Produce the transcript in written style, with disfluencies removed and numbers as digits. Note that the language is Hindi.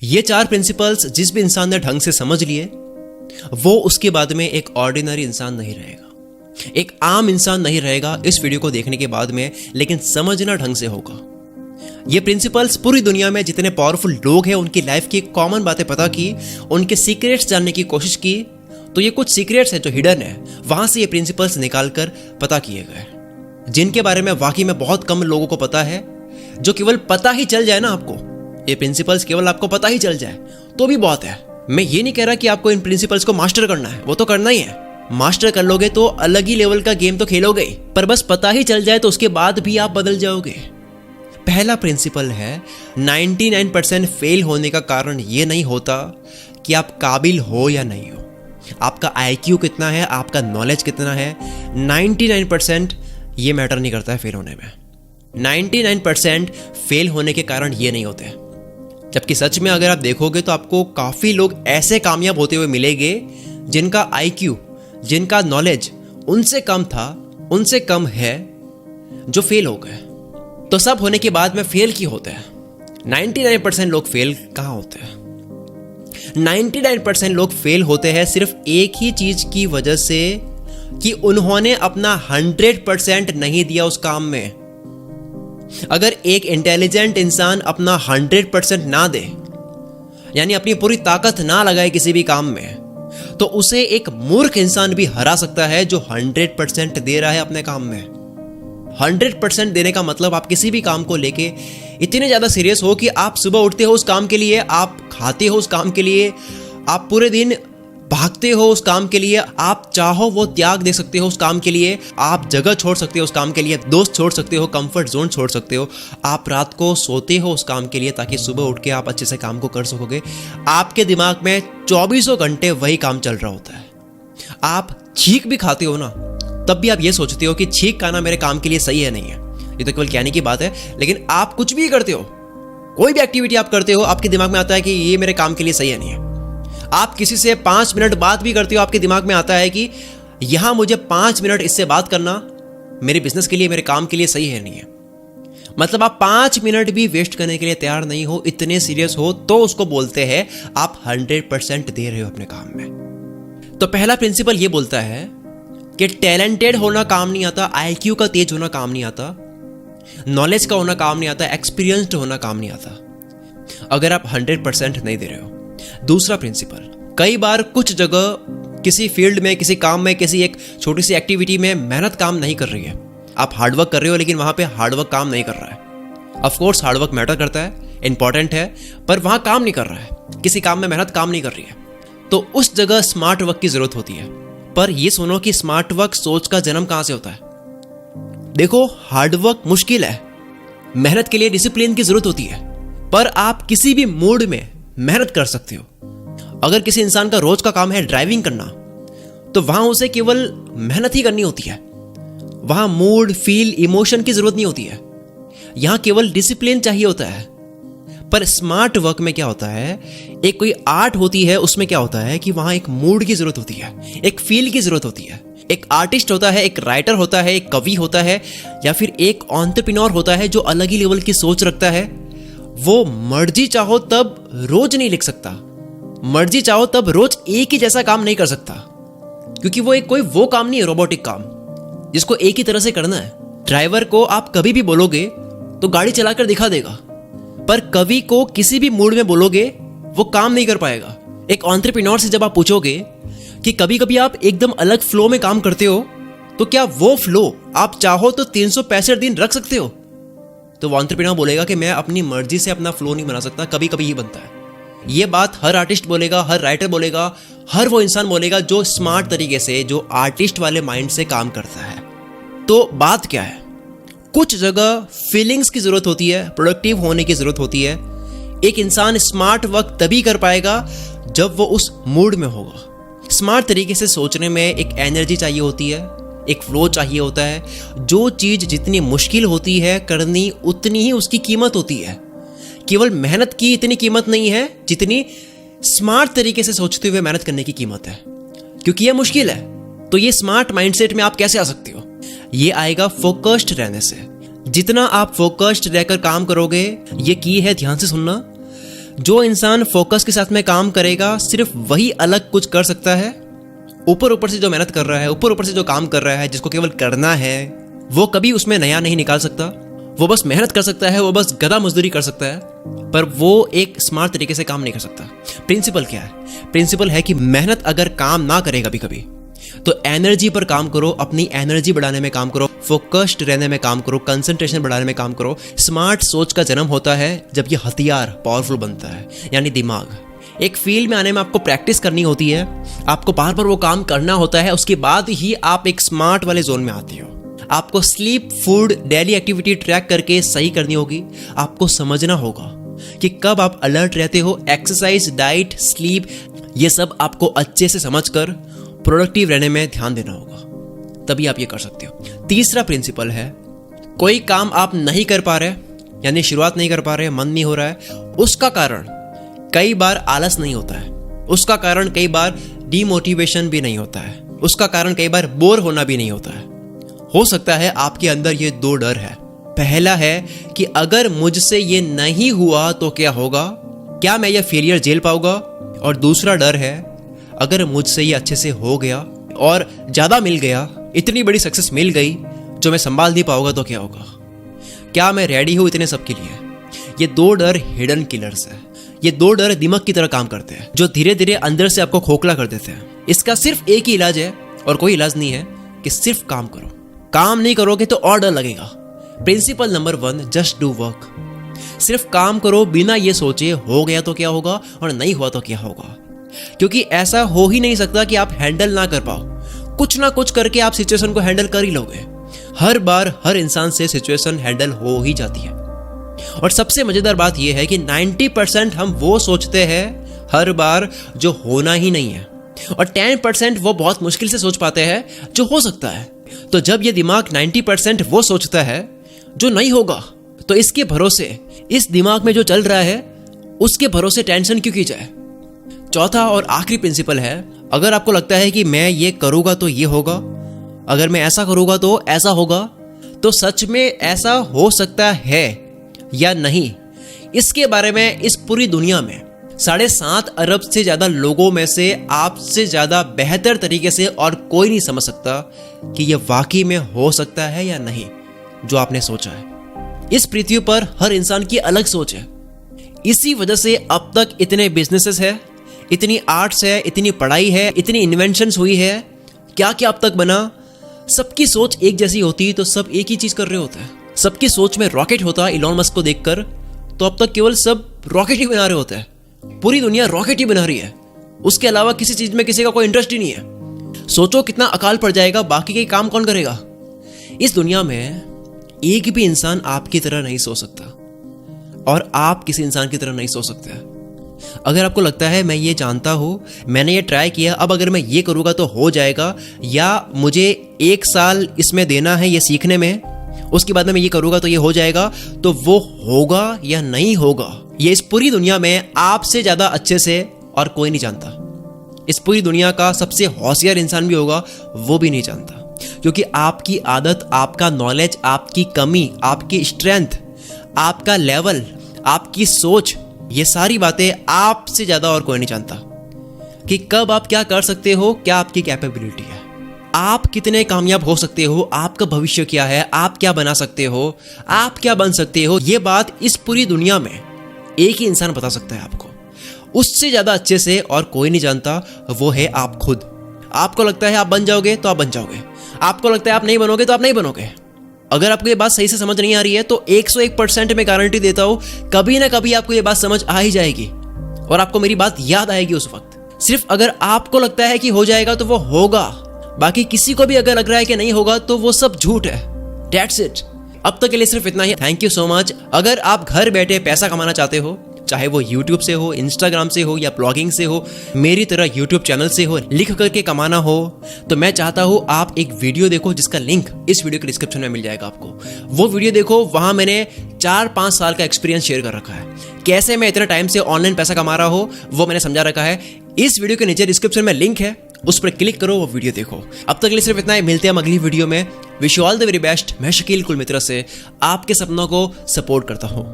ये 4 प्रिंसिपल्स जिस भी इंसान ने ढंग से समझ लिए वो उसके बाद में एक ऑर्डिनरी इंसान नहीं रहेगा, एक आम इंसान नहीं रहेगा इस वीडियो को देखने के बाद में, लेकिन समझना ढंग से होगा। ये प्रिंसिपल्स पूरी दुनिया में जितने पावरफुल लोग हैं उनकी लाइफ की कॉमन बातें पता की, उनके सीक्रेट्स जानने की कोशिश की, तो ये कुछ सीक्रेट्स है जो हिडन है, वहां से ये प्रिंसिपल्स निकालकर पता किए गए, जिनके बारे में वाकई में बहुत कम लोगों को पता है। जो केवल पता ही चल जाए ना आपको, ये प्रिंसिपल्स केवल आपको पता ही चल जाए तो भी बहुत है। मैं ये नहीं कह रहा कि आपको इन प्रिंसिपल्स को मास्टर करना है, वो तो करना ही है। मास्टर कर लोगे तो अलग ही लेवल का गेम तो खेलोगे, पर बस पता ही चल जाए तो उसके बाद भी आप बदल जाओगे। पहला प्रिंसिपल है 99% फेल होने का कारण ये नहीं होता कि आप काबिल हो या नहीं हो, आपका IQ कितना है, आपका नॉलेज कितना है, 99% ये मैटर नहीं करता है फेल होने में। 99% फेल होने के कारण ये नहीं होते, जबकि सच में अगर आप देखोगे तो आपको काफ़ी लोग ऐसे कामयाब होते हुए मिलेंगे जिनका IQ, जिनका नॉलेज उनसे कम था, उनसे कम है, जो फेल हो गए। तो सब होने के बाद में फेल क्यों होते हैं? 99% लोग फेल कहाँ होते हैं? 99% लोग फेल होते हैं सिर्फ एक ही चीज की वजह से कि उन्होंने अपना 100% नहीं दिया उस काम में। अगर एक इंटेलिजेंट इंसान अपना 100% ना दे, यानी अपनी पूरी ताकत ना लगाए किसी भी काम में, तो उसे एक मूर्ख इंसान भी हरा सकता है जो 100% दे रहा है अपने काम में। 100% देने का मतलब आप किसी भी काम को लेके इतने ज्यादा सीरियस हो कि आप सुबह उठते हो उस काम के लिए, आप खाते हो उस काम के लिए, आप पूरे दिन भागते हो उस काम के लिए, आप चाहो वो त्याग दे सकते हो उस काम के लिए, आप जगह छोड़ सकते हो उस काम के लिए, दोस्त छोड़ सकते हो, कंफर्ट जोन छोड़ सकते हो, आप रात को सोते हो उस काम के लिए ताकि सुबह उठ के आप अच्छे से काम को कर सकोगे। आपके दिमाग में 24 घंटे वही काम चल रहा होता है। आप छींक भी खाते हो ना, तब भी आप ये सोचते हो कि छींक खाना मेरे काम के लिए सही है नहीं है। ये तो केवल कहने की बात है, लेकिन आप कुछ भी करते हो, कोई भी एक्टिविटी आप करते हो, आपके दिमाग में आता है कि ये मेरे काम के लिए सही है नहीं है। आप किसी से 5 मिनट बात भी करते हो, आपके दिमाग में आता है कि यहां मुझे 5 मिनट इससे बात करना मेरे बिजनेस के लिए, मेरे काम के लिए सही है नहीं है। मतलब आप 5 मिनट भी वेस्ट करने के लिए तैयार नहीं हो, इतने सीरियस हो, तो उसको बोलते हैं आप 100% दे रहे हो अपने काम में। तो पहला प्रिंसिपल ये बोलता है कि टैलेंटेड होना काम नहीं आता, IQ का तेज होना काम नहीं आता, नॉलेज का होना काम नहीं आता, एक्सपीरियंस्ड होना काम नहीं आता, अगर आप 100% नहीं दे रहे हो। दूसरा प्रिंसिपल, कई बार कुछ जगह किसी फील्ड में, किसी काम में, किसी एक छोटी सी एक्टिविटी में मेहनत काम नहीं कर रही है। आप हार्डवर्क कर रहे हो लेकिन वहां पे हार्डवर्क काम नहीं कर रहा है। ऑफ कोर्स हार्डवर्क मैटर करता है, इंपॉर्टेंट है, पर वहां काम नहीं कर रहा है, किसी काम में मेहनत काम नहीं कर रही है, तो उस जगह स्मार्ट वर्क की जरूरत होती है। पर यह सुनो कि स्मार्ट वर्क सोच का जन्म कहां से होता है। देखो, हार्डवर्क मुश्किल है, मेहनत के लिए डिसिप्लिन की जरूरत होती है, पर आप किसी भी मूड में मेहनत कर सकते हो। अगर किसी इंसान का रोज का काम है ड्राइविंग करना, तो वहां उसे केवल मेहनत ही करनी होती है, वहां मूड, फील, इमोशन की जरूरत नहीं होती है, यहां केवल डिसिप्लिन चाहिए होता है। पर स्मार्ट वर्क में क्या होता है, एक कोई आर्ट होती है, उसमें क्या होता है कि वहां एक मूड की जरूरत होती है, एक फील की जरूरत होती है। एक आर्टिस्ट होता है, एक राइटर होता है, एक कवि होता है, या फिर एक एंटरप्रेन्योर होता है जो अलग ही लेवल की सोच रखता है। वो मर्जी चाहो तब रोज नहीं लिख सकता, मर्जी चाहो तब रोज एक ही जैसा काम नहीं कर सकता, क्योंकि वो एक कोई वो काम नहीं है, रोबोटिक काम जिसको एक ही तरह से करना है। ड्राइवर को आप कभी भी बोलोगे तो गाड़ी चलाकर दिखा देगा, पर कवि को किसी भी मूड में बोलोगे वो काम नहीं कर पाएगा। एक एंटरप्रेन्योर से जब आप पूछोगे कि कभी कभी आप एकदम अलग फ्लो में काम करते हो, तो क्या वो फ्लो आप चाहो तो 365 दिन रख सकते हो? तो वो एंटरप्रेन्योर बोलेगा कि मैं अपनी मर्जी से अपना फ्लो नहीं बना सकता, कभी कभी ही बनता है। ये बात हर आर्टिस्ट बोलेगा, हर राइटर बोलेगा, हर वो इंसान बोलेगा जो स्मार्ट तरीके से, जो आर्टिस्ट वाले माइंड से काम करता है। तो बात क्या है, कुछ जगह फीलिंग्स की जरूरत होती है, प्रोडक्टिव होने की जरूरत होती है। एक इंसान स्मार्ट वर्क तभी कर पाएगा जब वो उस मूड में होगा। स्मार्ट तरीके से सोचने में एक एनर्जी चाहिए होती है, एक फ्लो चाहिए होता है। जो चीज जितनी मुश्किल होती है करनी, उतनी ही उसकी कीमत होती है। केवल मेहनत की इतनी कीमत नहीं है जितनी स्मार्ट तरीके से सोचते हुए मेहनत करने की कीमत है, क्योंकि यह मुश्किल है। तो ये स्मार्ट माइंडसेट में आप कैसे आ सकते हो? ये आएगा फोकस्ड रहने से। जितना आप फोकस्ड रहकर काम करोगे, ये की है, ध्यान से सुनना, जो इंसान फोकस के साथ में काम करेगा सिर्फ वही अलग कुछ कर सकता है। ऊपर ऊपर से जो मेहनत कर रहा है, ऊपर ऊपर से जो काम कर रहा है, जिसको केवल करना है, वो कभी उसमें नया नहीं निकाल सकता। वो बस मेहनत कर सकता है, वो बस गधा मजदूरी कर सकता है, पर वो एक स्मार्ट तरीके से काम नहीं कर सकता। प्रिंसिपल क्या है? प्रिंसिपल है कि मेहनत अगर काम ना करे कभी कभी, तो एनर्जी पर काम करो, अपनी एनर्जी बढ़ाने में काम करो, फोकस्ड रहने में काम करो, कंसंट्रेशन बढ़ाने में काम करो। स्मार्ट सोच का जन्म होता है जब ये हथियार पावरफुल बनता है, यानी दिमाग। एक फील्ड में आने में आपको प्रैक्टिस करनी होती है, आपको बार बार वो काम करना होता है, उसके बाद ही आप एक स्मार्ट वाले जोन में आते हो। आपको sleep, food, daily activity track करके सही करनी होगी। आपको समझना होगा कि कब आप अलर्ट रहते हो। एक्सरसाइज, डाइट, स्लीप, ये सब आपको अच्छे से समझकर प्रोडक्टिव रहने में ध्यान देना होगा, तभी आप ये कर सकते हो। तीसरा प्रिंसिपल है, कोई काम आप नहीं कर पा रहे, यानी शुरुआत नहीं कर पा रहे, मन नहीं हो रहा है, उसका कारण कई बार आलस नहीं होता है, उसका कारण कई बार डीमोटिवेशन भी नहीं होता है, उसका कारण कई बार बोर होना भी नहीं होता है। हो सकता है आपके अंदर ये दो डर है। पहला है कि अगर मुझसे ये नहीं हुआ तो क्या होगा, क्या मैं ये फेलियर झेल पाऊंगा? और दूसरा डर है, अगर मुझसे ये अच्छे से हो गया और ज़्यादा मिल गया, इतनी बड़ी सक्सेस मिल गई जो मैं संभाल नहीं पाऊंगा तो क्या होगा? क्या मैं रेडी हूं इतने सब के लिए? ये दो डर हिडन किलर्स है। ये दो डर दिमाग की तरह काम करते हैं, जो धीरे धीरे अंदर से आपको खोखला कर देते हैं। इसका सिर्फ एक ही इलाज है, और कोई इलाज नहीं है, कि सिर्फ काम करो। काम नहीं करोगे तो और डर लगेगा। Principle number 1, just do work. सिर्फ काम करो बिना ये सोचे हो गया तो क्या होगा और नहीं हुआ तो क्या होगा, क्योंकि ऐसा हो ही नहीं सकता कि आप हैंडल ना कर पाओ। कुछ ना कुछ करके आप सिचुएशन को हैंडल कर ही लोगे। हर बार हर इंसान से सिचुएशन हैंडल हो ही जाती है। और सबसे मजेदार बात यह है कि 90% हम वो सोचते हैं हर बार जो होना ही नहीं है, और 10% वो बहुत मुश्किल से सोच पाते हैं जो हो सकता है। तो जब ये दिमाग 90% वो सोचता है जो नहीं होगा, तो इसके भरोसे, इस दिमाग में जो चल रहा है उसके भरोसे टेंशन क्यों की जाए? चौथा और आखिरी प्रिंसिपल है, अगर आपको लगता है कि मैं ये करूंगा तो ये होगा, अगर मैं ऐसा करूंगा तो ऐसा होगा, तो सच में ऐसा हो सकता है या नहीं, इसके बारे में इस पूरी दुनिया में 7.5 अरब से ज्यादा लोगों में से आपसे ज्यादा बेहतर तरीके से और कोई नहीं समझ सकता कि यह वाकई में हो सकता है या नहीं जो आपने सोचा है। इस पृथ्वी पर हर इंसान की अलग सोच है। इसी वजह से अब तक इतने बिजनेसेस है, इतनी आर्ट्स है, इतनी पढ़ाई है, इतनी इन्वेंशंस हुई है, क्या क्या अब तक बना। सबकी सोच एक जैसी होती तो सब एक ही चीज कर रहे होते हैं। सबकी सोच में रॉकेट होता इलॉन मस्क को देखकर, तो अब तक केवल सब रॉकेट ही बना रहे होते हैं। पूरी दुनिया रॉकेट ही बना रही है, उसके अलावा किसी चीज में किसी का कोई इंटरेस्ट ही नहीं है। सोचो कितना अकाल पड़ जाएगा, बाकी के काम कौन करेगा? इस दुनिया में एक भी इंसान आपकी तरह नहीं सोच सकता, और आप किसी इंसान की तरह नहीं सोच सकते। अगर आपको लगता है मैं ये जानता हूं, मैंने ये ट्राई किया, अब अगर मैं ये करूंगा तो हो जाएगा, या मुझे 1 साल इसमें देना है ये सीखने में, उसके बाद में मैं ये करूंगा तो ये हो जाएगा, तो वो होगा या नहीं होगा, ये इस पूरी दुनिया में आपसे ज्यादा अच्छे से और कोई नहीं जानता। इस पूरी दुनिया का सबसे होशियार इंसान भी होगा, वो भी नहीं जानता, क्योंकि आपकी आदत, आपका नॉलेज, आपकी कमी, आपकी स्ट्रेंथ, आपका लेवल, आपकी सोच, ये सारी बातें आपसे ज्यादा और कोई नहीं जानता। कि कब आप क्या कर सकते हो, क्या आपकी कैपेबिलिटी है, आप कितने कामयाब हो सकते हो, आपका भविष्य क्या है, आप क्या बना सकते हो, आप क्या बन सकते हो, ये बात इस पूरी दुनिया में एक ही इंसान बता सकता है आपको। उससे ज्यादा अच्छे से और कोई नहीं जानता, वो है आप खुद। आपको लगता है आप बन जाओगे तो आप बन जाओगे, आपको लगता है आप नहीं बनोगे तो आप नहीं बनोगे। अगर आपको ये बात सही से समझ नहीं आ रही है तो 101% में गारंटी देता हूं, कभी ना कभी आपको ये बात समझ आ ही जाएगी, और आपको मेरी बात याद आएगी उस वक्त। सिर्फ अगर आपको लगता है कि हो जाएगा तो वो होगा, बाकी किसी को भी अगर लग रहा है कि नहीं होगा तो वो सब झूठ है। That's it। अब तक के लिए सिर्फ इतना ही। Thank you so much. अगर आप घर बैठे पैसा कमाना चाहते हो, चाहे वो YouTube से हो, Instagram से हो, या ब्लॉगिंग से हो, मेरी तरह YouTube चैनल से हो, लिख करके कमाना हो, तो मैं चाहता हूँ आप एक वीडियो देखो जिसका लिंक इस वीडियो के डिस्क्रिप्शन में मिल जाएगा आपको। वो वीडियो देखो, वहां मैंने 4-5 साल का एक्सपीरियंस शेयर कर रखा है। कैसे मैं इतना टाइम से ऑनलाइन पैसा कमा रहा हूँ वो मैंने समझा रखा है। इस वीडियो के नीचे डिस्क्रिप्शन में लिंक है, उस पर क्लिक करो, वो वीडियो देखो। अब तक के लिए सिर्फ इतना ही। मिलते हैं अगली वीडियो में। Wish you all the very best. मैं शकील कुलमित्रा से आपके सपनों को सपोर्ट करता हूँ।